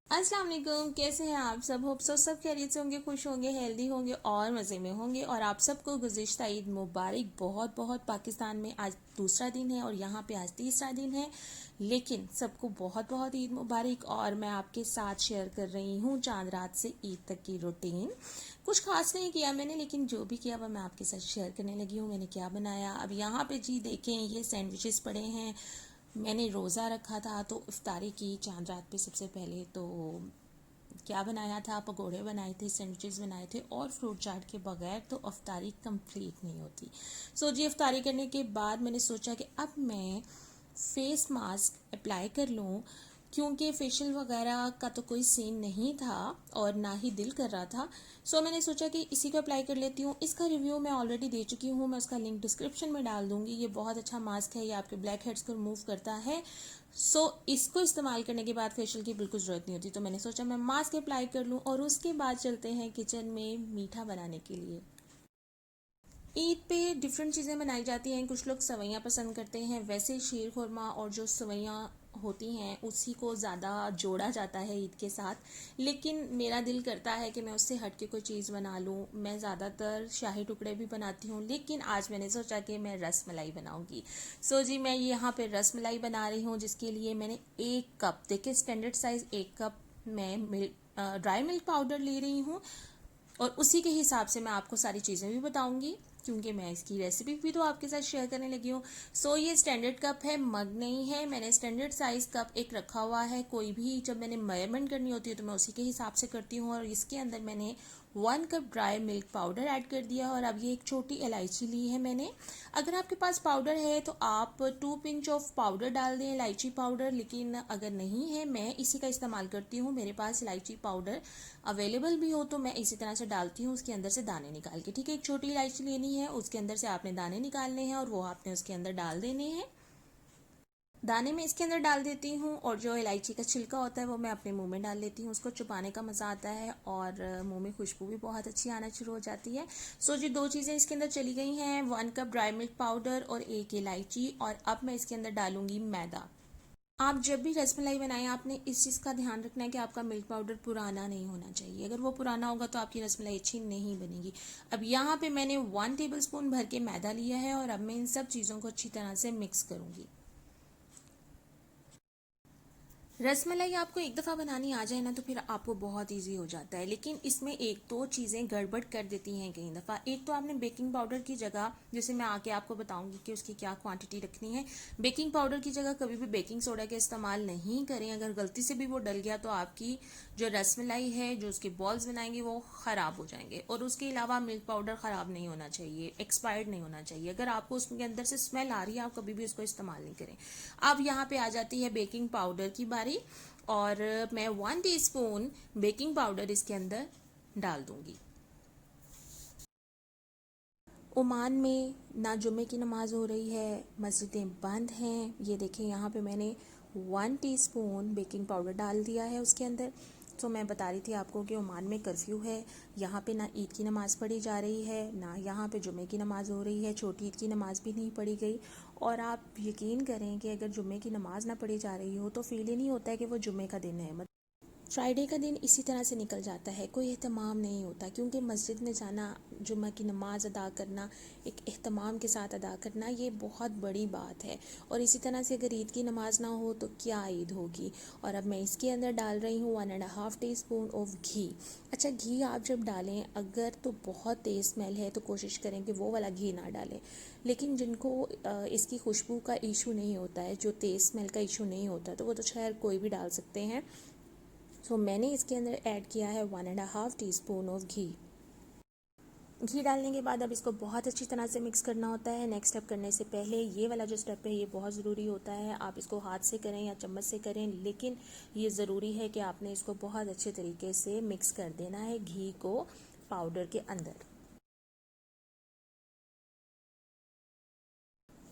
अस्सलाम वालेकुम। कैसे हैं आप सब? होप सब खैरियत से होंगे, खुश होंगे, हेल्दी होंगे और मज़े में होंगे। और आप सबको गुज़िश्ता ईद मुबारक। बहुत बहुत पाकिस्तान में आज दूसरा दिन है और यहाँ पे आज तीसरा दिन है, लेकिन सबको बहुत बहुत ईद मुबारक। और मैं आपके साथ शेयर कर रही हूँ चांद रात से ईद तक की रूटीन। कुछ खास नहीं किया मैंने, लेकिन जो भी किया वह मैं आपके साथ शेयर करने लगी हूँ। मैंने क्या बनाया अब यहाँ पे जी देखें, ये सैंडविचेस पड़े हैं। मैंने रोज़ा रखा था तो इफ्तारी की चांद रात पे। सबसे पहले तो क्या बनाया था, पकोड़े बनाए थे, सैंडविचेस बनाए थे, और फ्रूट चाट के बगैर तो अफ्तारी कंप्लीट नहीं होती। सो जी अफ्तारी करने के बाद मैंने सोचा कि अब मैं फेस मास्क अप्लाई कर लूँ, क्योंकि फेशियल वगैरह का तो कोई सीन नहीं था और ना ही दिल कर रहा था। सो मैंने सोचा कि इसी को अप्लाई कर लेती हूँ। इसका रिव्यू मैं ऑलरेडी दे चुकी हूँ, मैं उसका लिंक डिस्क्रिप्शन में डाल दूँगी। ये बहुत अच्छा मास्क है, ये आपके ब्लैक हेड्स को रिमूव करता है। इसको इस्तेमाल करने के बाद फेशियल की बिल्कुल ज़रूरत नहीं होती। तो मैंने सोचा मैं मास्क अप्लाई कर लूँ और उसके बाद चलते हैं किचन में मीठा बनाने के लिए। ईद पे डिफरेंट चीज़ें बनाई जाती हैं। कुछ लोग सवैयाँ पसंद करते हैं, वैसे शीर खुरमा और जो सवैयाँ होती हैं उसी को ज़्यादा जोड़ा जाता है ईद के साथ। लेकिन मेरा दिल करता है कि मैं उससे हट के कोई चीज़ बना लूँ। मैं ज़्यादातर शाही टुकड़े भी बनाती हूँ, लेकिन आज मैंने सोचा कि मैं रस मलाई बनाऊँगी। जी मैं यहाँ पे रस मलाई बना रही हूँ, जिसके लिए मैंने 1 कप, देखिए स्टैंडर्ड साइज़ 1 कप मैं ड्राई मिल्क पाउडर ले रही हूँ। और उसी के हिसाब से मैं आपको सारी चीज़ें भी बताऊंगी, क्योंकि मैं इसकी रेसिपी भी तो आपके साथ शेयर करने लगी हूँ। ये स्टैंडर्ड कप है, मग नहीं है। मैंने स्टैंडर्ड साइज़ कप एक रखा हुआ है। कोई भी जब मैंने मेजरमेंट करनी होती है तो मैं उसी के हिसाब से करती हूँ। और इसके अंदर मैंने 1 cup dry milk powder add कर दिया। और अब ये एक छोटी इलायची ली है मैंने। अगर आपके पास पाउडर है तो आप 2 पिंच ऑफ पाउडर डाल दें, इलायची पाउडर। लेकिन अगर नहीं है, मैं इसी का इस्तेमाल करती हूँ। मेरे पास इलायची पाउडर अवेलेबल भी हो तो मैं इसी तरह से डालती हूँ, उसके अंदर से दाने निकाल के। ठीक है, एक छोटी इलायची लेनी है, उसके अंदर से आपने दाने निकालने हैं और वो आपने उसके अंदर डाल देने हैं। दाने में इसके अंदर डाल देती हूँ और जो इलायची का छिलका होता है वो मैं अपने मुंह में डाल लेती हूँ। उसको चुपाने का मज़ा आता है और मुंह में खुशबू भी बहुत अच्छी आना शुरू हो जाती है। जी 2 चीज़ें इसके अंदर चली गई हैं, 1 कप ड्राई मिल्क पाउडर और 1 इलायची। और अब मैं इसके अंदर डालूंगी मैदा। आप जब भी रसमलाई बनाएं, आपने इस चीज़ का ध्यान रखना है कि आपका मिल्क पाउडर पुराना नहीं होना चाहिए। अगर वो पुराना होगा तो आपकी रसमलाई अच्छी नहीं बनेगी। अब यहाँ पे मैंने 1 टेबलस्पून भर के मैदा लिया है और अब मैं इन सब चीज़ों को अच्छी तरह से मिक्स करूँगी। रसमलाई आपको एक दफ़ा बनानी आ जाए ना तो फिर आपको बहुत इजी हो जाता है, लेकिन इसमें एक दो चीज़ें गड़बड़ कर देती हैं कई दफ़ा। एक तो आपने बेकिंग पाउडर की जगह, जैसे मैं आके आपको बताऊंगी कि उसकी क्या क्वांटिटी रखनी है, बेकिंग पाउडर की जगह कभी भी बेकिंग सोडा का इस्तेमाल नहीं करें। अगर गलती से भी वो डल गया तो आपकी जो रसमलाई है, जो उसके बॉल्स बनाएंगे, वो ख़राब हो जाएंगे। और उसके अलावा मिल्क पाउडर ख़राब नहीं होना चाहिए, एक्सपायर्ड नहीं होना चाहिए। अगर आपको उसके अंदर से स्मेल आ रही है, आप कभी भी उसको इस्तेमाल नहीं करें। अब यहाँ पे आ जाती है बेकिंग पाउडर की बारी, और मैं 1 टीस्पून बेकिंग पाउडर इसके अंदर डाल दूंगी। ओमान में ना जुमे की नमाज हो रही है, मस्जिदें बंद हैं। ये देखें, यहाँ पे मैंने 1 टीस्पून बेकिंग पाउडर डाल दिया है उसके अंदर। मैं बता रही थी आपको कि ओमान में कर्फ्यू है। यहाँ पे ना ईद की नमाज़ पढ़ी जा रही है, ना यहाँ पे जुमे की नमाज़ हो रही है। छोटी ईद की नमाज़ भी नहीं पढ़ी गई। और आप यकीन करें कि अगर जुमे की नमाज़ ना पढ़ी जा रही हो तो फील ही नहीं होता है कि वो जुमे का दिन है। फ्राइडे का दिन इसी तरह से निकल जाता है, कोई एहतमाम नहीं होता। क्योंकि मस्जिद में जाना, जुम्मा की नमाज़ अदा करना, एक एहतमाम के साथ अदा करना, ये बहुत बड़ी बात है। और इसी तरह से अगर ईद की नमाज़ ना हो तो क्या ईद होगी। और अब मैं इसके अंदर डाल रही हूँ 1.5 टीस्पून ऑफ घी। अच्छा, घी आप जब डालें, अगर तो बहुत तेज़ स्मेल है तो कोशिश करें कि वो वाला घी ना डालें। लेकिन जिनको इसकी खुशबू का इशू नहीं होता है, जो तेज़ स्मेल का इशू नहीं होता, तो वो तो खैर कोई भी डाल सकते हैं। मैंने इसके अंदर ऐड किया है 1.5 टीस्पून ऑफ घी। घी डालने के बाद अब इसको बहुत अच्छी तरह से मिक्स करना होता है। नेक्स्ट स्टेप करने से पहले ये वाला जो स्टेप है ये बहुत ज़रूरी होता है। आप इसको हाथ से करें या चम्मच से करें, लेकिन ये ज़रूरी है कि आपने इसको बहुत अच्छे तरीके से मिक्स कर देना है घी को पाउडर के अंदर।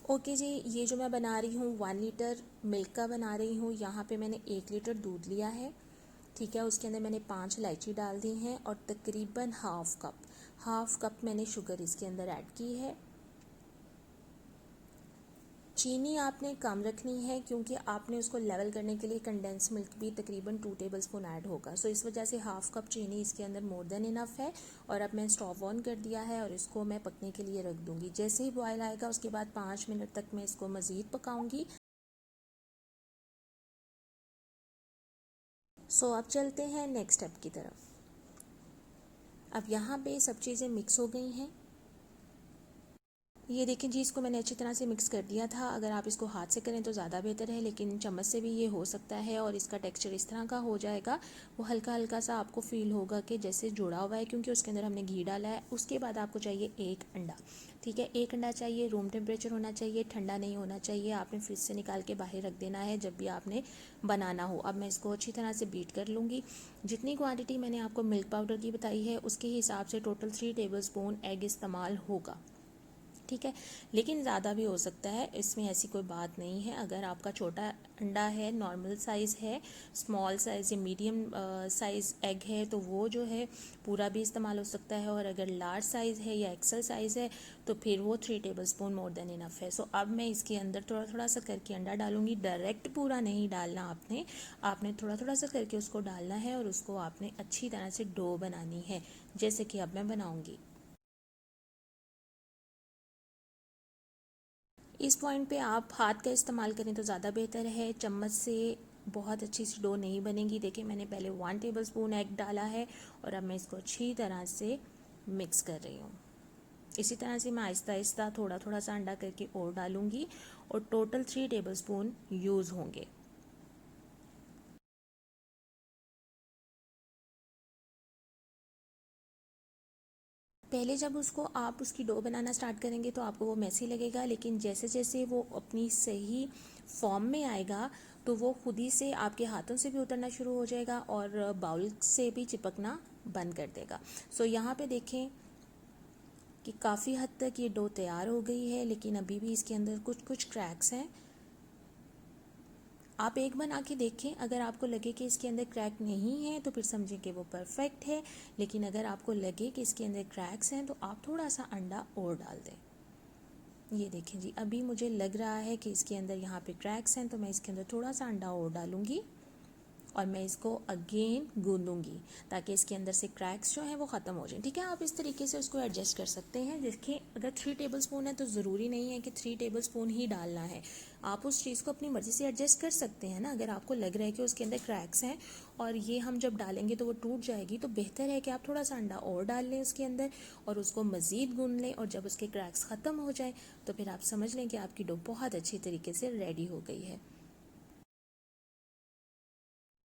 ओके जी, ये जो मैं बना रही हूँ 1 लीटर मिल्क का बना रही हूँ। यहाँ पे मैंने 1 लीटर दूध लिया है। ठीक है, उसके अंदर मैंने 5 इलायची डाल दी हैं और तकरीबन हाफ कप मैंने शुगर इसके अंदर ऐड की है। चीनी आपने कम रखनी है क्योंकि आपने उसको लेवल करने के लिए कंडेंस मिल्क भी तकरीबन 2 टेबलस्पून ऐड होगा। सो इस वजह से हाफ कप चीनी इसके अंदर मोर देन इनफ है। और अब मैं स्टोव ऑन कर दिया है और इसको मैं पकने के लिए रख दूंगी। जैसे ही बॉयल आएगा उसके बाद 5 मिनट तक मैं इसको मज़ीद पकाऊंगी। सो अब चलते हैं नेक्स्ट स्टेप की तरफ। अब यहाँ पे सब चीज़ें मिक्स हो गई हैं। ये देखें जी, इसको मैंने अच्छी तरह से मिक्स कर दिया था। अगर आप इसको हाथ से करें तो ज़्यादा बेहतर है, लेकिन चम्मच से भी ये हो सकता है। और इसका टेक्सचर इस तरह का हो जाएगा, वो हल्का हल्का सा आपको फील होगा कि जैसे जुड़ा हुआ है, क्योंकि उसके अंदर हमने घी डाला है। उसके बाद आपको चाहिए एक अंडा। ठीक है, एक अंडा चाहिए, रूम टेम्परेचर होना चाहिए, ठंडा नहीं होना चाहिए। आपने फ्रिज से निकाल के बाहर रख देना है जब भी आपने बनाना हो। अब मैं इसको अच्छी तरह से बीट कर लूँगी। जितनी क्वांटिटी मैंने आपको मिल्क पाउडर की बताई है उसके हिसाब से टोटल 3 टेबलस्पून एग इस्तेमाल होगा। ठीक है, लेकिन ज़्यादा भी हो सकता है, इसमें ऐसी कोई बात नहीं है। अगर आपका छोटा अंडा है, नॉर्मल साइज़ है, स्मॉल साइज़ या मीडियम साइज़ एग है, तो वो जो है पूरा भी इस्तेमाल हो सकता है। और अगर लार्ज साइज़ है या एक्सल साइज़ है तो फिर वो 3 टेबलस्पून मोर देन इनफ है। सो अब मैं इसके अंदर थोड़ा थोड़ा सा करके अंडा डालूंगी। डायरेक्ट पूरा नहीं डालना आपने थोड़ा थोड़ा सा करके उसको डालना है और उसको आपने अच्छी तरह से डो बनानी है, जैसे कि अब मैं बनाऊंगी। इस पॉइंट पे आप हाथ का इस्तेमाल करें तो ज़्यादा बेहतर है। चम्मच से बहुत अच्छी सी डो नहीं बनेगी। देखिए, मैंने पहले 1 टेबलस्पून एग डाला है और अब मैं इसको अच्छी तरह से मिक्स कर रही हूँ। इसी तरह से मैं आहिस्ता आहिस्ता थोड़ा थोड़ा सा अंडा करके और डालूंगी और टोटल 3 टेबलस्पून यूज़ होंगे। पहले जब उसको आप उसकी डो बनाना स्टार्ट करेंगे तो आपको वो मैसी लगेगा, लेकिन जैसे जैसे वो अपनी सही फॉर्म में आएगा तो वो खुद ही से आपके हाथों से भी उतरना शुरू हो जाएगा और बाउल से भी चिपकना बंद कर देगा। सो यहाँ पे देखें कि काफ़ी हद तक ये डो तैयार हो गई है, लेकिन अभी भी इसके अंदर कुछ कुछ क्रैक्स हैं। आप एक बना के देखें, अगर आपको लगे कि इसके अंदर क्रैक नहीं है तो फिर समझें कि वो परफेक्ट है। लेकिन अगर आपको लगे कि इसके अंदर क्रैक्स हैं तो आप थोड़ा सा अंडा और डाल दें। ये देखें जी, अभी मुझे लग रहा है कि इसके अंदर यहाँ पे क्रैक्स हैं, तो मैं इसके अंदर थोड़ा सा अंडा और डालूंगी और मैं इसको अगेन गूंदूंगी ताकि इसके अंदर से क्रैक्स जो हैं वो ख़त्म हो जाएं। ठीक है, आप इस तरीके से उसको एडजस्ट कर सकते हैं। देखिए, अगर 3 टेबलस्पून है तो ज़रूरी नहीं है कि 3 टेबलस्पून ही डालना है। आप उस चीज़ को अपनी मर्ज़ी से एडजस्ट कर सकते हैं ना। अगर आपको लग रहा है कि उसके अंदर क्रैक्स हैं और ये हम जब डालेंगे तो वो टूट जाएगी, तो बेहतर है कि आप थोड़ा सा अंडा और डाल लें उसके अंदर और उसको मज़ीद गूंद लें। और जब उसके क्रैक्स ख़त्म हो जाए तो फिर आप समझ लें कि आपकी डो बहुत अच्छी तरीके से रेडी हो गई है।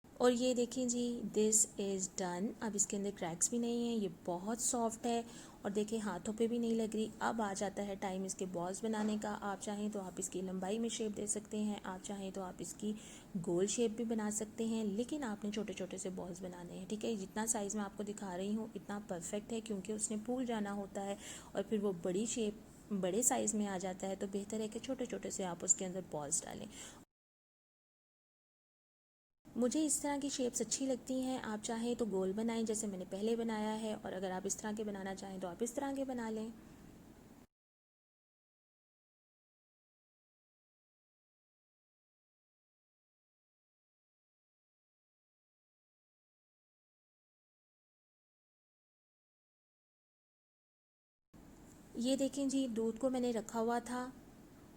और ये देखें जी, दिस इज़ डन। अब इसके अंदर क्रैक्स भी नहीं है, ये बहुत सॉफ्ट है और देखिए हाथों पे भी नहीं लग रही। अब आ जाता है टाइम इसके बॉल्स बनाने का। आप चाहें तो आप इसकी लंबाई में शेप दे सकते हैं, आप चाहें तो आप इसकी गोल शेप भी बना सकते हैं, लेकिन आपने छोटे छोटे से बॉल्स बनाने हैं। ठीक है, जितना साइज़ मैं आपको दिखा रही हूँ इतना परफेक्ट है, क्योंकि उसने फूल जाना होता है और फिर वो बड़ी शेप बड़े साइज़ में आ जाता है। तो बेहतर है कि छोटे छोटे से आप उसके अंदर बॉल्स डालें। मुझे इस तरह की शेप्स अच्छी लगती हैं। आप चाहें तो गोल बनाएं जैसे मैंने पहले बनाया है, और अगर आप इस तरह के बनाना चाहें तो आप इस तरह के बना लें। ये देखें जी, दूध को मैंने रखा हुआ था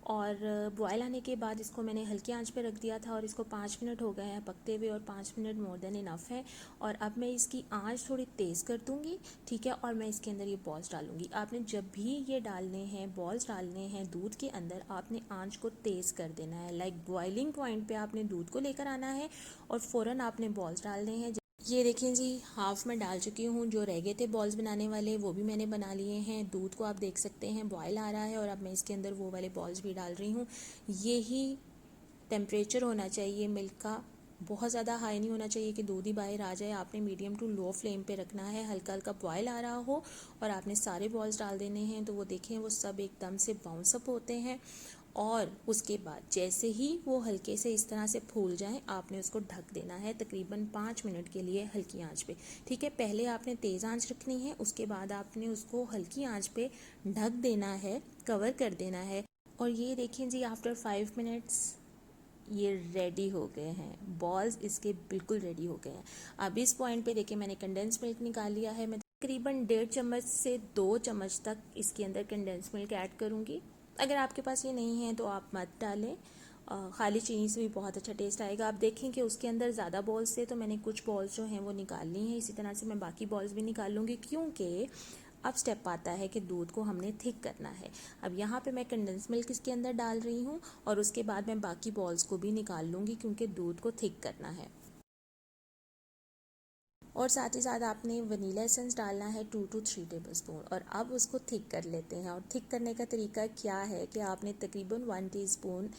और बॉयल आने के बाद इसको मैंने हल्की आंच पे रख दिया था और इसको 5 मिनट हो गए हैं पकते हुए, और 5 मिनट मोर देन इनफ है। और अब मैं इसकी आंच थोड़ी तेज़ कर दूँगी। ठीक है, और मैं इसके अंदर ये बॉल्स डालूँगी। आपने जब भी ये डालने हैं, बॉल्स डालने हैं दूध के अंदर, आपने आंच को तेज़ कर देना है। लाइक बॉइलिंग पॉइंट पे आपने दूध को लेकर आना है और फ़ौरन आपने बॉल्स डालने हैं। ये देखें जी, हाफ में डाल चुकी हूँ। जो रह गए थे बॉल्स बनाने वाले वो भी मैंने बना लिए हैं। दूध को आप देख सकते हैं बॉयल आ रहा है और अब मैं इसके अंदर वो वाले बॉल्स भी डाल रही हूँ। यही टेम्परेचर होना चाहिए मिल्क का। बहुत ज़्यादा हाई नहीं होना चाहिए कि दूध ही बाहर आ जाए। आपने मीडियम टू लो फ्लेम पे रखना है, हल्का हल्का बॉयल आ रहा हो और आपने सारे बॉल्स डाल देने हैं। तो वो देखें, वो सब एकदम से बाउंस अप होते हैं और उसके बाद जैसे ही वो हल्के से इस तरह से फूल जाएं, आपने उसको ढक देना है तकरीबन 5 मिनट के लिए हल्की आंच पे। ठीक है, पहले आपने तेज़ आंच रखनी है, उसके बाद आपने उसको हल्की आंच पे ढक देना है, कवर कर देना है। और ये देखें जी, आफ्टर 5 मिनट्स ये रेडी हो गए हैं, बॉल्स इसके बिल्कुल रेडी हो गए हैं। अब इस पॉइंट पे देखिए मैंने कंडेंस मिल्क निकाल लिया है। मैं तकरीबन 1.5 चम्मच से 2 चम्मच तक इसके अंदर कंडेंस मिल्क ऐड करूँगी। अगर आपके पास ये नहीं है तो आप मत डालें, खाली चीनी से भी बहुत अच्छा टेस्ट आएगा। आप देखें कि उसके अंदर ज़्यादा बॉल्स थे तो मैंने कुछ बॉल्स जो हैं वो निकाल ली हैं। इसी तरह से मैं बाकी बॉल्स भी निकाल लूँगी, क्योंकि अब स्टेप आता है कि दूध को हमने थिक करना है। अब यहाँ पे मैं कंडेंस मिल्क इसके अंदर डाल रही हूँ और उसके बाद मैं बाकी बॉल्स को भी निकाल लूँगी, क्योंकि दूध को थिक करना है। और साथ ही साथ आपने वनीला एसेंस डालना है 2 to 3 टेबलस्पून। और अब उसको थिक कर लेते हैं। और थिक करने का तरीका क्या है कि आपने तकरीबन 1 टीस्पून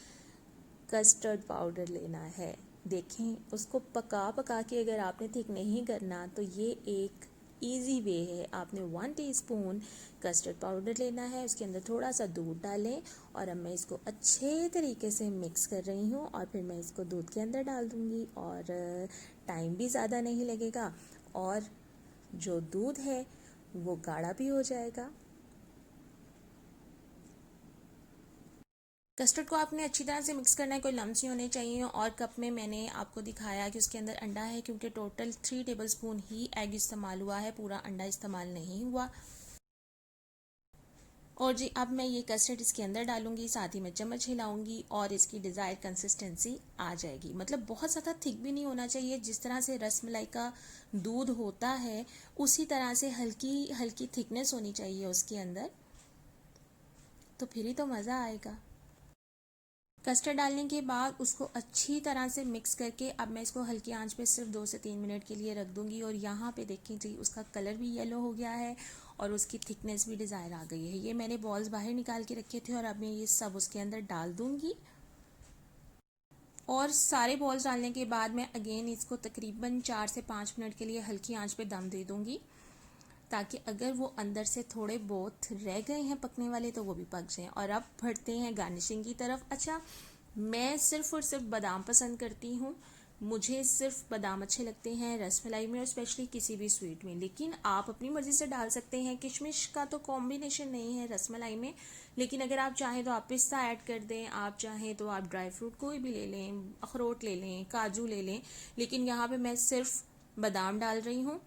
कस्टर्ड पाउडर लेना है। देखें, उसको पका पका के अगर आपने थिक नहीं करना तो ये एक इजी वे है। आपने 1 टीस्पून कस्टर्ड पाउडर लेना है, उसके अंदर थोड़ा सा दूध डालें और अब मैं इसको अच्छे तरीके से मिक्स कर रही हूँ और फिर मैं इसको दूध के अंदर डाल दूँगी। और टाइम भी ज़्यादा नहीं लगेगा और जो दूध है वो गाढ़ा भी हो जाएगा। कस्टर्ड को आपने अच्छी तरह से मिक्स करना है, कोई लम्स नहीं होने चाहिए। और कप में मैंने आपको दिखाया कि उसके अंदर अंडा है, क्योंकि टोटल 3 टेबलस्पून ही एग इस्तेमाल हुआ है, पूरा अंडा इस्तेमाल नहीं हुआ। और जी अब मैं ये कस्टर्ड इसके अंदर डालूंगी, साथ ही मैं चम्मच हिलाऊंगी और इसकी डिज़ायर कंसिस्टेंसी आ जाएगी। मतलब बहुत ज़्यादा थिक भी नहीं होना चाहिए, जिस तरह से रसमलाई का दूध होता है उसी तरह से हल्की हल्की थिकनेस होनी चाहिए उसके अंदर, तो फिर ही तो मज़ा आएगा। कस्टर्ड डालने के बाद उसको अच्छी तरह से मिक्स करके अब मैं इसको हल्की आंच पे सिर्फ 2 से 3 मिनट के लिए रख दूंगी। और यहाँ पे देखिए जी, उसका कलर भी येलो हो गया है और उसकी थिकनेस भी डिज़ायर आ गई है। ये मैंने बॉल्स बाहर निकाल के रखे थे और अब मैं ये सब उसके अंदर डाल दूंगी। और सारे बॉल्स डालने के बाद मैं अगेन इसको तकरीबन 4 से 5 मिनट के लिए हल्की आंच पे दम दे दूंगी, ताकि अगर वो अंदर से थोड़े बहुत रह गए हैं पकने वाले तो वो भी पक जाएं। और अब बढ़ते हैं गार्निशिंग की तरफ। अच्छा, मैं सिर्फ़ और सिर्फ बादाम पसंद करती हूँ, मुझे सिर्फ बादाम अच्छे लगते हैं रसमलाई में और स्पेशली किसी भी स्वीट में। लेकिन आप अपनी मर्ज़ी से डाल सकते हैं, किशमिश का तो कॉम्बिनेशन नहीं है रसमलाई में। लेकिन अगर आप चाहें तो आप पिस्ता ऐड कर दें, आप चाहें तो आप ड्राई फ्रूट कोई भी ले लें, अखरोट ले लें, काजू ले लें। लेकिन यहाँ पे मैं सिर्फ बादाम डाल रही हूँ।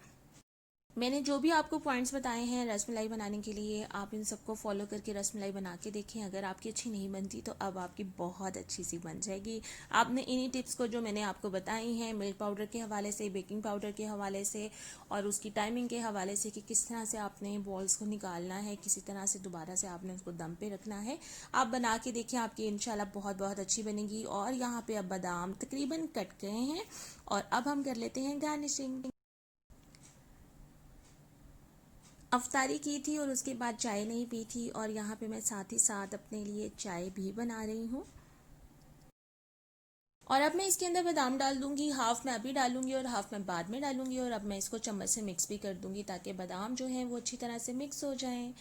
मैंने जो भी आपको पॉइंट्स बताए हैं रसमलाई बनाने के लिए, आप इन सबको फॉलो करके रसमलाई बना के देखें। अगर आपकी अच्छी नहीं बनती तो अब आपकी बहुत अच्छी सी बन जाएगी। आपने इन्हीं टिप्स को जो मैंने आपको बताई हैं, मिल्क पाउडर के हवाले से, बेकिंग पाउडर के हवाले से और उसकी टाइमिंग के हवाले से कि किस तरह से आपने बॉल्स को निकालना है, किसी तरह से दोबारा से आपने उसको दम पे रखना है, आप बना के देखें, आपकी इंशाल्लाह बहुत बहुत अच्छी बनेगी। और यहाँ पे अब बादाम तकरीबन कट गए हैं और अब हम कर लेते हैं गार्निशिंग। अफ्तारी की थी और उसके बाद चाय नहीं पी थी और यहाँ पे मैं साथ ही साथ अपने लिए चाय भी बना रही हूँ। और अब मैं इसके अंदर बादाम डाल दूंगी, हाफ मैं अभी डालूंगी और हाफ मैं बाद में डालूंगी। और अब मैं इसको चम्मच से मिक्स भी कर दूंगी ताकि बादाम जो हैं वो अच्छी तरह से मिक्स हो जाएं।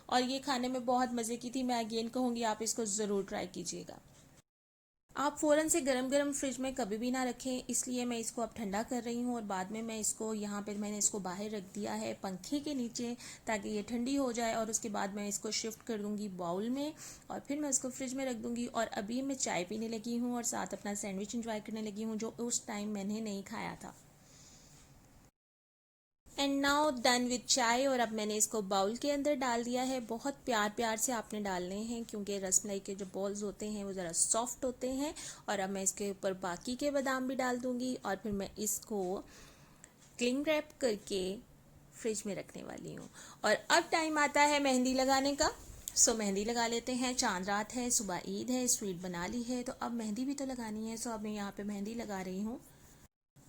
और ये खाने में बहुत मज़े की थी, मैं अगेन कहूँगी आप इसको ज़रूर ट्राई कीजिएगा। आप फ़ौरन से गरम गरम फ्रिज में कभी भी ना रखें, इसलिए मैं इसको अब ठंडा कर रही हूँ और बाद में मैं इसको यहाँ पे मैंने इसको बाहर रख दिया है पंखे के नीचे, ताकि ये ठंडी हो जाए। और उसके बाद मैं इसको शिफ्ट कर दूँगी बाउल में और फिर मैं इसको फ्रिज में रख दूँगी। और अभी मैं चाय पीने लगी हूँ और साथ अपना सैंडविच इंजॉय करने लगी हूँ, जो उस टाइम मैंने नहीं खाया था। एंड नाउ डन विद चाय। और अब मैंने इसको बाउल के अंदर डाल दिया है। बहुत प्यार प्यार से आपने डालने हैं, क्योंकि रसमलाई के जो बॉल्स होते हैं वो ज़रा सॉफ्ट होते हैं। और अब मैं इसके ऊपर बाकी के बादाम भी डाल दूंगी और फिर मैं इसको क्लिंग रैप करके फ्रिज में रखने वाली हूँ। और अब टाइम आता है मेहंदी लगाने का। सो मेहंदी लगा लेते हैं। चांद रात है, सुबह ईद है, स्वीट बना ली है तो अब मेहंदी भी तो लगानी है। सो अब मैं यहाँ पे मेहंदी लगा रही हूँ।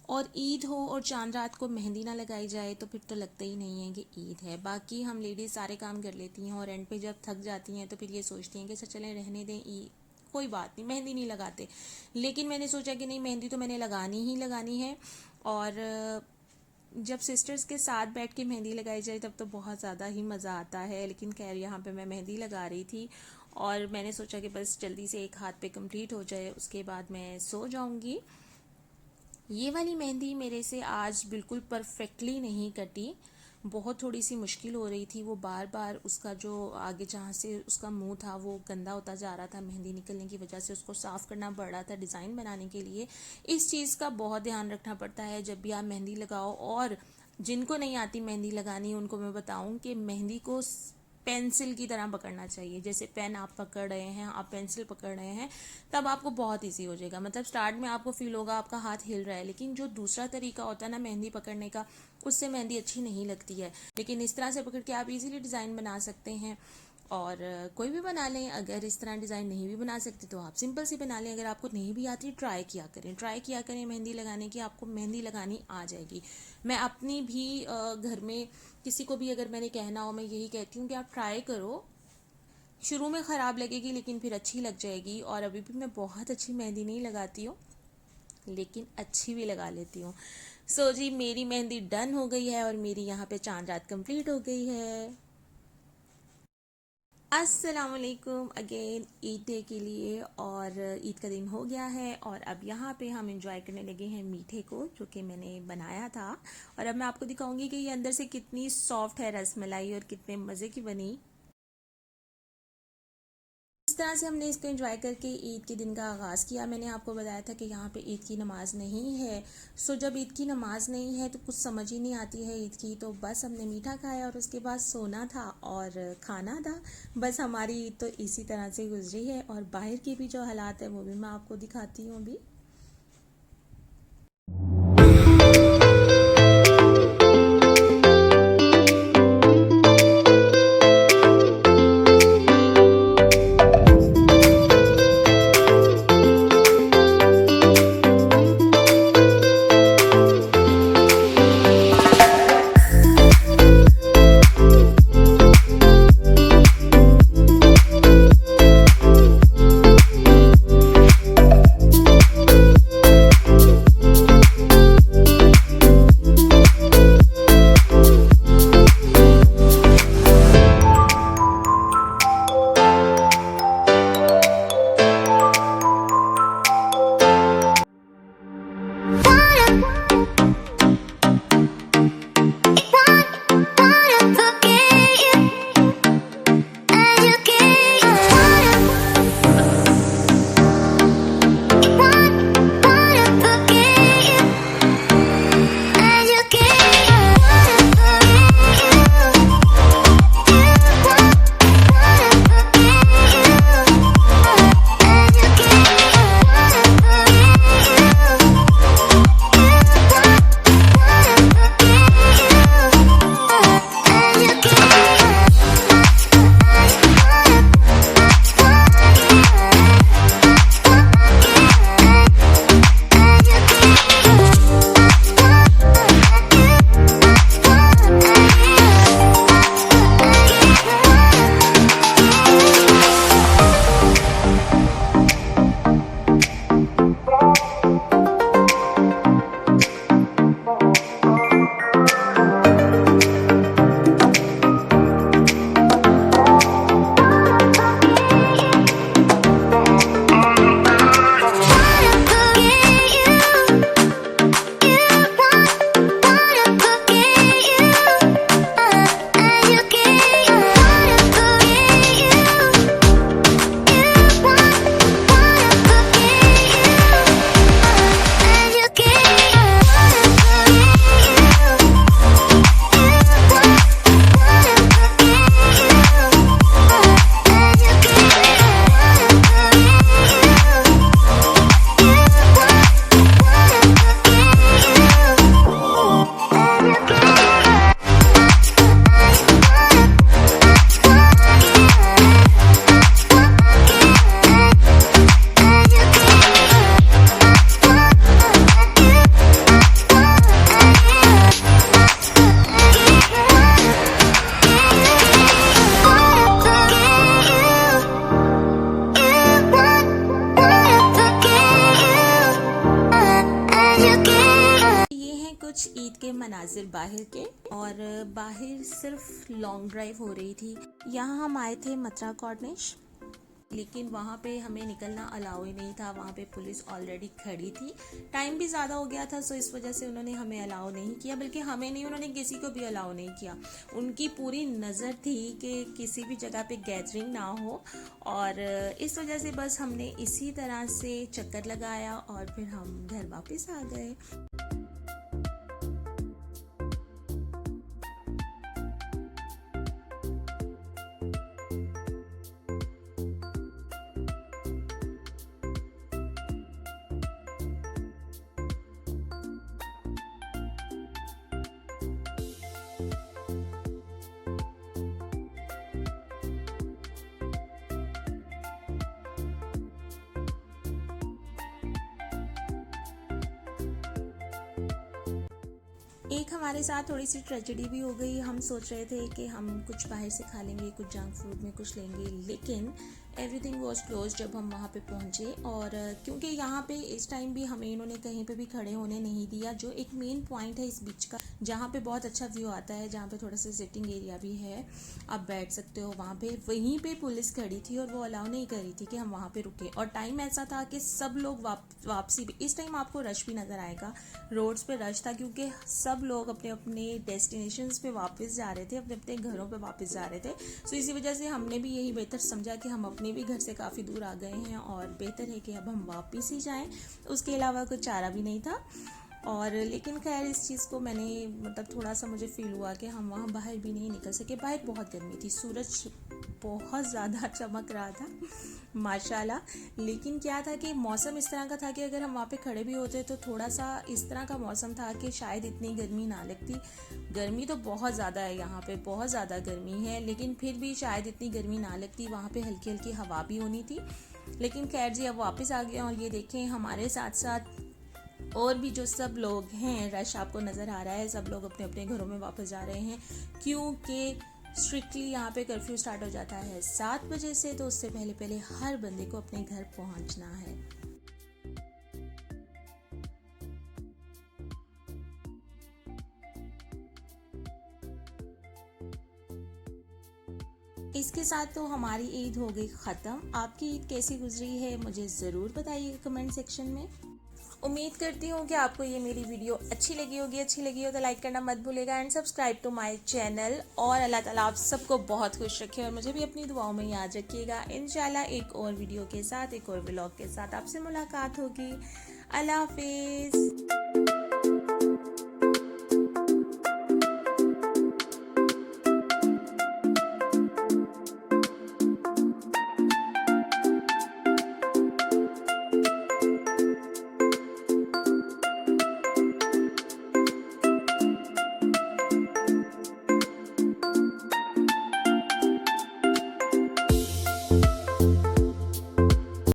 और ईद हो और चांद रात को मेहंदी ना लगाई जाए तो फिर तो लगता ही नहीं है कि ईद है। बाकी हम लेडीज़ सारे काम कर लेती हैं और एंड पे जब थक जाती हैं तो फिर ये सोचती हैं कि सर चलें रहने दें, ईद कोई बात नहीं, मेहंदी नहीं लगाते। लेकिन मैंने सोचा कि नहीं, मेहंदी तो मैंने लगानी ही लगानी है। और जब सिस्टर्स के साथ बैठ के मेहंदी लगाई जाए तब तो बहुत ज़्यादा ही मज़ा आता है। लेकिन खैर यहाँ पे मैं मेहंदी लगा रही थी और मैंने सोचा कि बस जल्दी से एक हाथ पे कंप्लीट हो जाए, उसके बाद मैं सो जाऊँगी। ये वाली मेहंदी मेरे से आज बिल्कुल परफेक्टली नहीं कटी, बहुत थोड़ी सी मुश्किल हो रही थी। वो बार बार उसका जो आगे जहाँ से उसका मुंह था वो गंदा होता जा रहा था, मेहंदी निकलने की वजह से उसको साफ़ करना पड़ रहा था डिज़ाइन बनाने के लिए। इस चीज़ का बहुत ध्यान रखना पड़ता है जब भी आप मेहंदी लगाओ। और जिनको नहीं आती मेहंदी लगानी उनको मैं बताऊं कि मेहंदी को पेंसिल की तरह पकड़ना चाहिए। जैसे पेन आप पकड़ रहे हैं, आप पेंसिल पकड़ रहे हैं, तब आपको बहुत इजी हो जाएगा। मतलब स्टार्ट में आपको फील होगा आपका हाथ हिल रहा है, लेकिन जो दूसरा तरीका होता है ना मेहंदी पकड़ने का, उससे मेहंदी अच्छी नहीं लगती है। लेकिन इस तरह से पकड़ के आप इजीली डिज़ाइन बना सकते हैं। और कोई भी बना लें। अगर इस तरह डिज़ाइन नहीं भी बना सकते तो आप सिंपल सी बना लें। अगर आपको नहीं भी आती ट्राई किया करें मेहंदी लगाने की, आपको मेहंदी लगानी आ जाएगी। मैं अपनी भी घर में किसी को भी अगर मैंने कहना हो, मैं यही कहती हूँ कि आप ट्राई करो। शुरू में ख़राब लगेगी लेकिन फिर अच्छी लग जाएगी। और अभी भी मैं बहुत अच्छी मेहंदी नहीं लगाती हूँ, लेकिन अच्छी भी लगा लेती हूँ। सो जी, मेरी मेहंदी डन हो गई है और मेरी यहाँ पे चांद रात कंप्लीट हो गई है। अस्सलाम वालेकुम अगेन ईद डे के लिए। और ईद का दिन हो गया है और अब यहाँ पे हम इंजॉय करने लगे हैं मीठे को, जो कि मैंने बनाया था। और अब मैं आपको दिखाऊंगी कि ये अंदर से कितनी सॉफ्ट है रसमलाई और कितने मज़े की बनी। इस तरह से हमने इसको एंजॉय करके ईद के दिन का आगाज़ किया। मैंने आपको बताया था कि यहाँ पे ईद की नमाज़ नहीं है। सो जब ईद की नमाज़ नहीं है तो कुछ समझ ही नहीं आती है ईद की, तो बस हमने मीठा खाया और उसके बाद सोना था और खाना था। बस हमारी ईद तो इसी तरह से गुजरी है। और बाहर की भी जो हालात है वो भी मैं आपको दिखाती हूँ अभी। कुछ ईद के मनाजिर बाहर के। और बाहर सिर्फ लॉन्ग ड्राइव हो रही थी। यहाँ हम आए थे मथुरा कॉर्निश लेकिन वहाँ पे हमें निकलना अलाउ ही नहीं था। वहाँ पे पुलिस ऑलरेडी खड़ी थी, टाइम भी ज़्यादा हो गया था, सो इस वजह से उन्होंने हमें अलाउ नहीं किया। बल्कि हमें नहीं, उन्होंने किसी को भी अलाउ नहीं किया। उनकी पूरी नज़र थी कि किसी भी जगह पे गैदरिंग ना हो, और इस वजह से बस हमने इसी तरह से चक्कर लगाया और फिर हम घर वापस आ गए। एक हमारे साथ थोड़ी सी ट्रेजेडी भी हो गई। हम सोच रहे थे कि हम कुछ बाहर से खा लेंगे, कुछ जंक फूड में कुछ लेंगे, लेकिन एवरीथिंग वॉज क्लोज जब हम वहाँ पे पहुँचे। और क्योंकि यहाँ पे इस टाइम भी हमें इन्होंने कहीं पे भी खड़े होने नहीं दिया, जो एक मेन पॉइंट है इस बीच का, जहाँ पे बहुत अच्छा व्यू आता है, जहाँ पे थोड़ा सा सिटिंग एरिया भी है, आप बैठ सकते हो वहाँ पे। वहीं पे पुलिस खड़ी थी और वो अलाउ नहीं कर रही थी कि हम वहाँ पे रुके। और टाइम ऐसा था कि सब लोग वापसी भी, इस टाइम आपको रश भी नज़र आएगा, रोड्स पे रश था, क्योंकि सब लोग अपने अपने डेस्टिनेशंस पे वापस जा रहे थे, अपने अपने घरों पे वापस जा रहे थे। सो इसी वजह से हमने भी यही बेहतर समझा कि हम अपने भी घर से काफ़ी दूर आ गए हैं और बेहतर है कि अब हम वापस ही जाएं। उसके अलावा कुछ चारा भी नहीं था। और लेकिन खैर इस चीज़ को मैंने मतलब थोड़ा सा मुझे फील हुआ कि हम वहाँ बाहर भी नहीं निकल सके। बाहर बहुत गर्मी थी, सूरज बहुत ज़्यादा चमक रहा था माशाल्लाह। लेकिन क्या था कि मौसम इस तरह का था कि अगर हम वहाँ पे खड़े भी होते तो थोड़ा सा इस तरह का मौसम था कि शायद इतनी गर्मी ना लगती। गर्मी तो बहुत ज़्यादा है यहाँ पे, बहुत ज़्यादा गर्मी है, लेकिन फिर भी शायद इतनी गर्मी ना लगती। वहाँ पे हल्की हल्की हवा भी होनी थी। लेकिन खैर जी, अब वापस आ गए। और ये देखें हमारे साथ साथ और भी जो सब लोग हैं, रश आपको नज़र आ रहा है, सब लोग अपने अपने घरों में वापस जा रहे हैं, क्योंकि स्ट्रिक्टली यहाँ पे कर्फ्यू स्टार्ट हो जाता है 7 बजे से। तो उससे पहले पहले हर बंदे को अपने घर पहुँचना है। इसके साथ तो हमारी ईद हो गई ख़त्म। आपकी ईद कैसी गुजरी है मुझे ज़रूर बताइएगा कमेंट सेक्शन में। उम्मीद करती हूँ कि आपको ये मेरी वीडियो अच्छी लगी होगी। अच्छी लगी हो तो लाइक करना मत भूलिएगा and subscribe to my channel. और अल्लाह ताला आप सबको बहुत खुश रखे और मुझे भी अपनी दुआओं में याद रखिएगा। इंशाल्लाह एक और वीडियो के साथ, एक और व्लॉग के साथ आपसे मुलाकात होगी। अल्लाह हाफिज़।